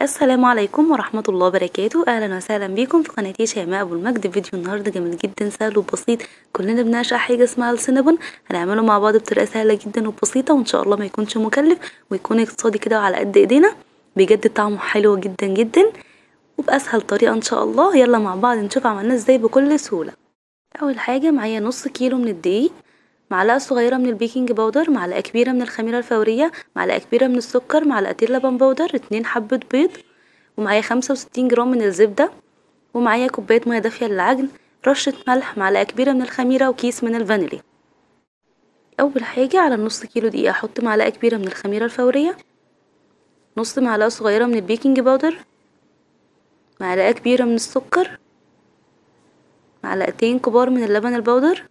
السلام عليكم ورحمة الله وبركاته. اهلا وسهلا بيكم في قناتي شيماء ابو المجد. فيديو النهارده جميل جدا، سهل وبسيط. كلنا بنعشق حاجه اسمها السينابون، هنعمله مع بعض بطريقه سهله جدا وبسيطه، وان شاء الله ما يكونش مكلف ويكون اقتصادي كده وعلى قد ايدينا. بجد طعمه حلو جدا جدا وباسهل طريقه ان شاء الله. يلا مع بعض نشوف عملناه ازاي بكل سهوله. اول حاجه معايا نص كيلو من الدقيق، معلقه صغيره من البيكنج باودر، معلقه كبيره من الخميره الفوريه، معلقه كبيره من السكر، معلقتين لبن بودر، 2 حبه بيض، ومعايا 65 جرام من الزبدة، ومعايا كوباية مية دافية للعجن، رشة ملح، معلقة كبيرة من الخميرة، وكيس من الفانيليا. أول حاجة على النص كيلو دقيق أحط معلقة كبيرة من الخميرة الفورية، نص معلقة صغيرة من البيكنج باودر، معلقة كبيرة من السكر، معلقتين كبار من اللبن البودر،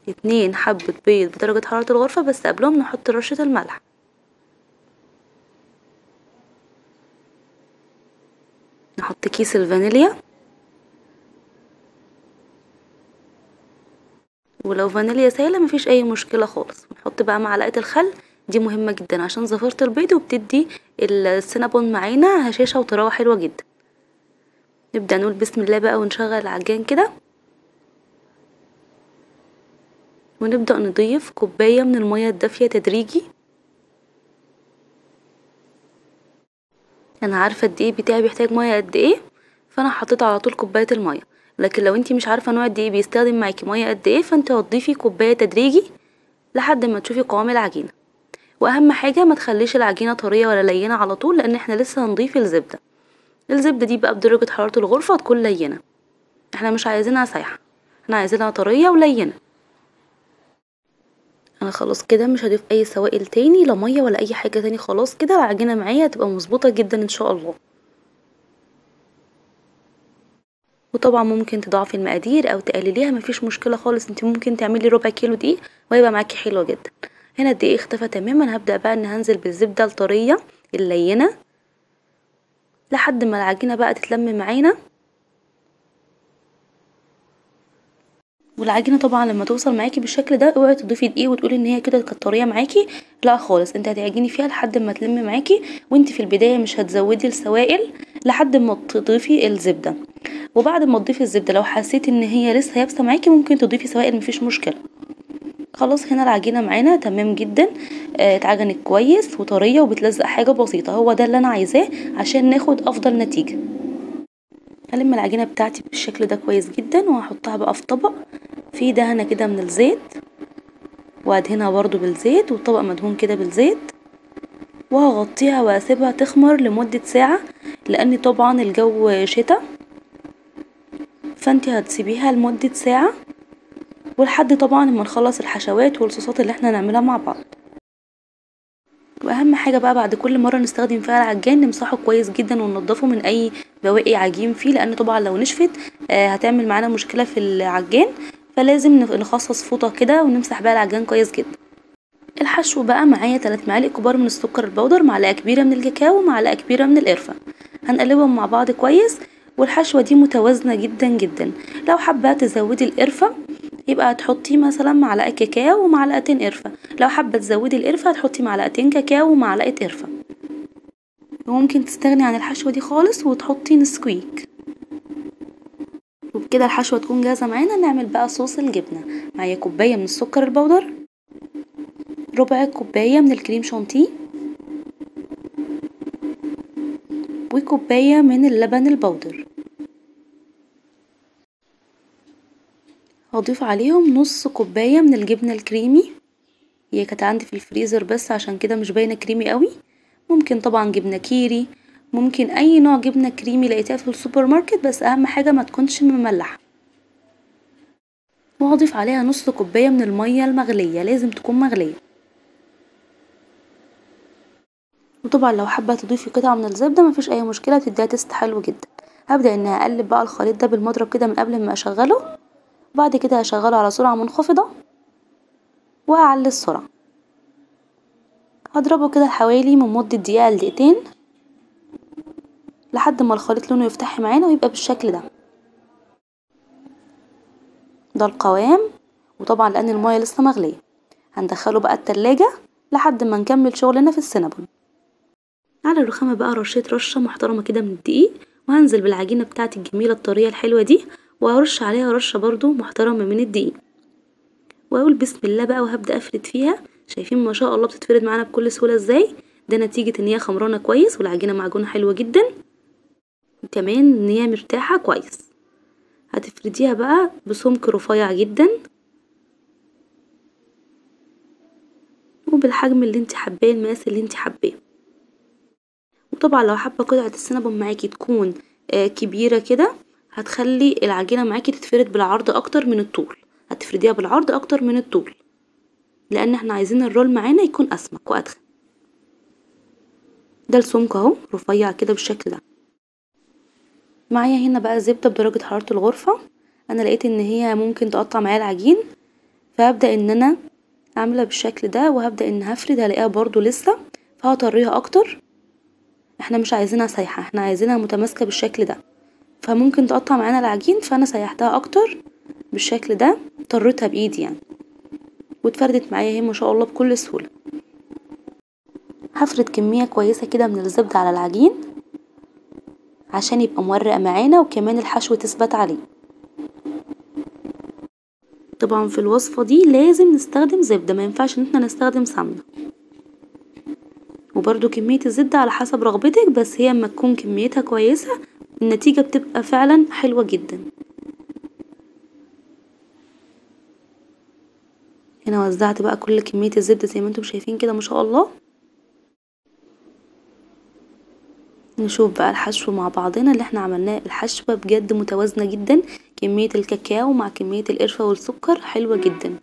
2 حبة بيض بدرجة حرارة الغرفة بس قبلهم نحط رشة الملح. نحط كيس الفانيليا، ولو فانيليا سايلة مفيش اي مشكلة خالص. ونحط بقى معلقة الخل، دي مهمة جدا عشان زفارة البيض وبتدي السينابون معانا هشاشة وطراوة حلوة جدا. نبدأ نقول بسم الله بقى ونشغل العجان كده، ونبدأ نضيف كوباية من المية الدافية تدريجي. انا عارفة الدقيق بتاعي بيحتاج مية قد ايه، فانا حطيت على طول كوباية المية. لكن لو انتي مش عارفة نوع الدقيق بيستخدم معاكي مية قد ايه، فانتي هتضيفي كوباية تدريجي لحد ما تشوفي قوام العجينة. واهم حاجة ما تخليش العجينة طرية ولا لينة على طول، لان احنا لسه هنضيف الزبدة دي بقى بدرجة حرارة الغرفة تكون لينة، احنا مش عايزينها سايحة، احنا عايزينها طرية ولينة. انا خلاص كده مش هضيف اي سوائل تاني، لا مية ولا اي حاجة تاني. خلاص كده العجينة معايا هتبقى مظبوطة جدا ان شاء الله. وطبعا ممكن تضاعفي المقادير او تقلليها، مفيش مشكلة خالص. انت ممكن تعملي ربع كيلو دقيق وهيبقى معاكي حلوة جدا. هنا الدقيق اختفى تماما، هبدأ بقى ان هنزل بالزبدة الطرية اللينة لحد ما العجينة بقى تتلم معانا. والعجينه طبعا لما توصل معاكي بالشكل ده اوعي تضيفي دقيق وتقولي ان هي كده كانت طريه معاكي، لا خالص. انت هتعجني فيها لحد ما تلم معاكي، وانت في البدايه مش هتزودي السوائل لحد ما تضيفي الزبده. وبعد ما تضيفي الزبده لو حسيتي ان هي لسه يابسه معاكي ممكن تضيفي سوائل، مفيش مشكله. خلاص هنا العجينه معانا تمام جدا، اتعجنت كويس وطريه وبتلزق حاجه بسيطه، هو ده اللي انا عايزاه عشان ناخد افضل نتيجه. هلم العجينه بتاعتي بالشكل ده كويس جدا، وهحطها بقى في طبق فيه دهنه كده من الزيت، وادهنها برضو بالزيت، والطبق مدهون كده بالزيت، وهغطيها واسيبها تخمر لمدة ساعة، لان طبعا الجو شتا، فانتي هتسيبيها لمدة ساعة ولحد طبعا ما نخلص الحشوات والصوصات اللي احنا نعملها مع بعض. واهم حاجة بقى بعد كل مرة نستخدم فيها العجان نمسحه كويس جدا وننضفه من اي بواقي عجين فيه، لان طبعا لو نشفت هتعمل معانا مشكلة في العجان، فلازم نخصص فوطة كده ونمسح بقى العجان كويس جدا. الحشو بقى معايا 3 معالق كبار من السكر البودر، معلقة كبيرة من الكاكاو، ومعلقة كبيرة من القرفة. هنقلبهم مع بعض كويس، والحشوة دي متوازنة جدا جدا. لو حابة تزودي القرفة يبقى هتحطي مثلا معلقة كاكاو ومعلقتين قرفة، لو حابة تزودي القرفة هتحطي معلقتين كاكاو ومعلقة قرفة. وممكن تستغني عن الحشوة دي خالص وتحطي نسكويك. وبكده الحشوة تكون جاهزة معانا. نعمل بقى صوص الجبنة. معايا كوباية من السكر البودر، ربع كوباية من الكريم شانتيه، وكوباية من اللبن البودر. هضيف عليهم نص كوباية من الجبنة الكريمي، هي كانت عندي في الفريزر بس عشان كده مش باينة كريمي قوي. ممكن طبعا جبنة كيري، ممكن اي نوع جبنة كريمي لقيتها في السوبر ماركت، بس اهم حاجة ما تكونش مملحة. وهضيف عليها نص كوباية من المية المغلية، لازم تكون مغلية. وطبعا لو حابة تضيفي قطعة من الزبدة مفيش اي مشكلة، بتديها تست حلو جدا. هبدأ اني اقلب بقى الخليط ده بالمضرب كده من قبل ما اشغله، وبعد كده هشغله على سرعة منخفضة وهعلي السرعة. هضربه كده حوالي من مدة دقيقة لدقيقتين لحد ما الخليط لونه يفتح معانا ويبقى بالشكل ده. ده القوام، وطبعا لان المية لسه مغلية. هندخله بقى التلاجة لحد ما نكمل شغلنا في السينابون. على الرخامة بقى رشيت رشة محترمة كده من الدقيق، وهنزل بالعجينة بتاعتي الجميلة الطرية الحلوة دي، وهرش عليها رشة برضو محترمة من الدقيق، واقول بسم الله بقى وهبدأ افرد فيها. شايفين ما شاء الله بتتفرد معانا بكل سهولة ازاي؟ ده نتيجة ان هي خمرانة كويس والعجينة معجونة حلوة جدا، وكمان ان هي مرتاحة كويس. هتفرديها بقى بسمك رفيع جدا وبالحجم اللي انت حباه، المقاس اللي انت حباه. وطبعا لو حابة قطعة السينابون معاكي تكون كبيرة كده، هتخلي العجينة معاكي تتفرد بالعرض اكتر من الطول، هتفرديها بالعرض اكتر من الطول، لان احنا عايزين الرول معانا يكون اسمك وادخن. ده السمك اهو رفيع كده بالشكل ده. معايا هنا بقى زبدة بدرجة حرارة الغرفة، انا لقيت ان هي ممكن تقطع معايا العجين، فهبدأ ان انا اعملها بالشكل ده، وهبدأ ان هفرد هلاقيها برضو لسه، فهطريها اكتر. احنا مش عايزينها سايحة، احنا عايزينها متماسكة بالشكل ده، فممكن تقطع معانا العجين، فانا سيحتها اكتر بالشكل ده، طريتها بايدي يعني، واتفردت معايا اهي ما شاء الله بكل سهولة. هفرد كمية كويسة كده من الزبدة على العجين عشان يبقى مورق معانا، وكمان الحشو تثبت عليه. طبعا في الوصفة دي لازم نستخدم زبدة، ما ينفعش ان احنا نستخدم سمنة، وبرده كمية الزبدة على حسب رغبتك، بس هي اما تكون كميتها كويسة النتيجة بتبقى فعلا حلوة جدا. هنا وزعت بقى كل كمية الزبدة زي ما انتم شايفين كده ما شاء الله. نشوف بقى الحشو مع بعضنا اللي احنا عملناه، الحشوة بجد متوازنة جدا، كمية الكاكاو مع كمية القرفة والسكر حلوة جدا،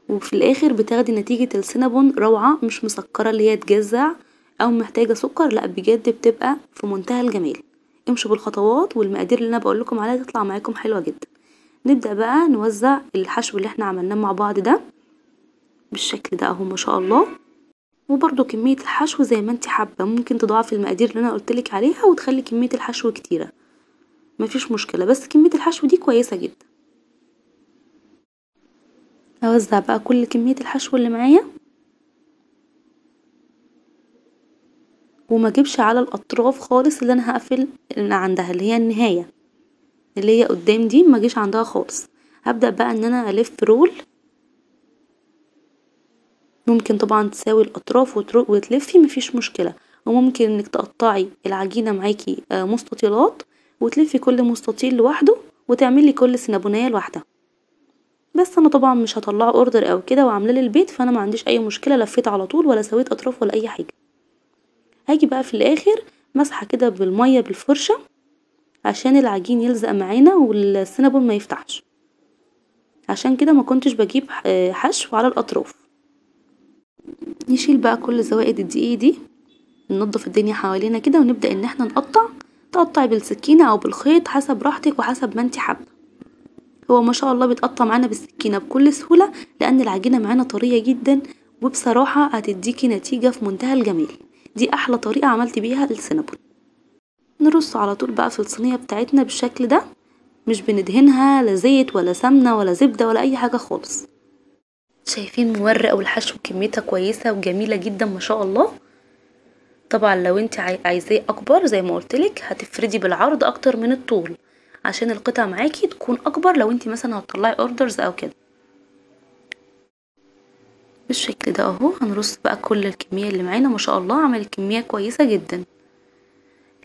وفي الاخر بتاخدي نتيجة السينابون روعة، مش مسكرة اللي هي تجزع او محتاجة سكر، لا بجد بتبقى في منتهى الجمال. امشوا بالخطوات والمقادير اللي انا بقولكم عليها تطلع معاكم حلوة جدا. نبدأ بقى نوزع الحشو اللي احنا عملناه مع بعض ده بالشكل ده اهو ما شاء الله. وبرده كمية الحشو زي ما انت حابة، ممكن تضاعفي المقادير اللي انا قلتلك عليها وتخلي كمية الحشو كتيرة، مفيش مشكلة، بس كمية الحشو دي كويسة جدا. هوزع بقى كل كمية الحشو اللي معايا، وما اجيبش على الاطراف خالص اللي انا هقفل عندها، اللي هي النهاية اللي هي قدام دي، ما اجيش عندها خالص. هبدأ بقى ان انا الف رول، ممكن طبعا تساوي الاطراف وتلفي مفيش مشكلة، وممكن انك تقطعي العجينة معاكي مستطيلات وتلفي كل مستطيل لوحده وتعملي كل سينابونية لوحدها. بس انا طبعا مش هطلعه اوردر او كده وعامله للبيت، فانا ما عنديش اي مشكلة، لفيت على طول ولا سويت اطراف ولا اي حاجة. هاجي بقى في الاخر مسحة كده بالمية بالفرشة عشان العجين يلزق معانا والسينابون ما يفتحش، عشان كده ما كنتش بجيب حشو على الاطراف. نشيل بقى كل زوائد الدقيق دي، ننضف الدنيا حوالينا كده، ونبدأ ان احنا تقطعي بالسكينة او بالخيط حسب راحتك وحسب ما انت حابة. هو ما شاء الله بيتقطع معانا بالسكينة بكل سهولة، لان العجينة معانا طرية جدا، وبصراحة هتديكي نتيجة في منتهى الجمال. دي احلى طريقة عملت بيها السينابون. نرص على طول بقى في الصينية بتاعتنا بالشكل ده، مش بندهنها لا زيت ولا سمنة ولا زبدة ولا اي حاجة خالص. شايفين مورق والحشو كميتها كويسة وجميلة جدا ما شاء الله. طبعا لو انت عايزاه اكبر زي ما قلتلك هتفردي بالعرض اكتر من الطول، عشان القطع معاكي تكون اكبر لو انت مثلا هتطلعي اوردرز او كده. بالشكل ده اهو هنرص بقى كل الكمية اللي معانا ما شاء الله، عملت كمية كويسة جدا.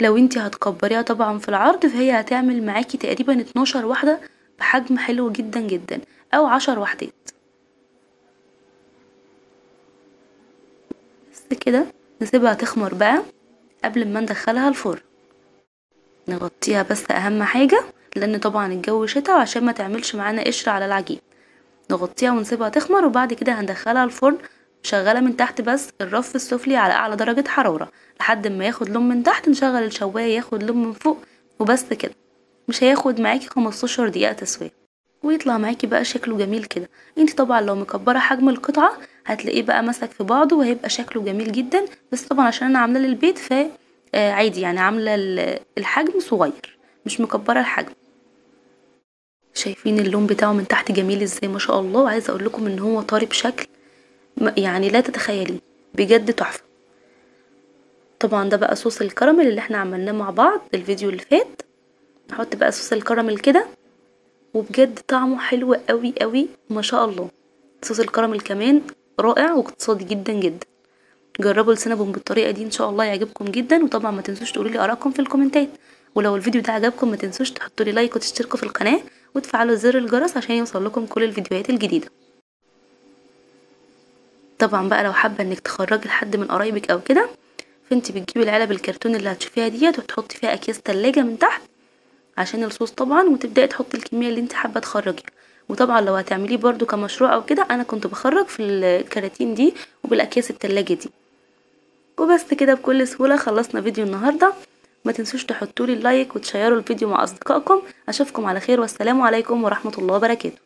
لو انت هتكبريها طبعا في العرض فهي هتعمل معاكي تقريبا 12 واحدة بحجم حلو جدا جدا، او 10 وحدات بس كده. نسيبها تخمر بقى قبل ما ندخلها الفرن، نغطيها بس اهم حاجة، لان طبعا الجو شتا وعشان ما تعملش معانا قشر على العجين. نغطيها ونسيبها تخمر، وبعد كده هندخلها الفرن شغالة من تحت بس الرف السفلي على اعلى درجة حرارة لحد ما ياخد لون من تحت، نشغل الشواية ياخد لون من فوق، وبس كده. مش هياخد معاكي 15 دقيقة تسوية، ويطلع معاكي بقى شكله جميل كده. انت طبعا لو مكبرة حجم القطعة هتلاقيه بقى مسك في بعضه وهيبقى شكله جميل جدا، بس طبعا عشان انا عاملاه للبيت ف عادي يعني، عاملة الحجم صغير مش مكبرة الحجم. شايفين اللون بتاعه من تحت جميل ازاي ما شاء الله، وعايزة اقول لكم ان هو طري بشكل يعني لا تتخيليه، بجد تحفة. طبعا ده بقى صوص الكراميل اللي احنا عملناه مع بعض الفيديو اللي فات. نحط بقى صوص الكراميل كده، وبجد طعمه حلو قوي قوي ما شاء الله. صوص الكراميل كمان رائع واقتصادي جدا جدا. جربوا السينابون بالطريقه دي ان شاء الله يعجبكم جدا، وطبعا ما تنسوش تقولوا لي ارائكم في الكومنتات. ولو الفيديو ده عجبكم ما تنسوش تحطوا لي لايك وتشتركوا في القناه وتفعلوا زر الجرس عشان يوصل لكم كل الفيديوهات الجديده. طبعا بقى لو حابه انك تخرجي لحد من قرايبك او كده، فانت بتجيبي العلب الكرتون اللي هتشوفيها ديت وتحطي فيها اكياس تلاجة من تحت عشان الصوص طبعا، وتبداي تحطي الكميه اللي انت حابه تخرجيها. وطبعا لو هتعمليه برضو كمشروع او كده، انا كنت بخرج في الكراتين دي وبالاكياس التلاجة دي. وبس كده بكل سهوله خلصنا فيديو النهارده. ما تنسوش تحطولي اللايك وتشيروا الفيديو مع اصدقائكم. اشوفكم على خير، والسلام عليكم ورحمه الله وبركاته.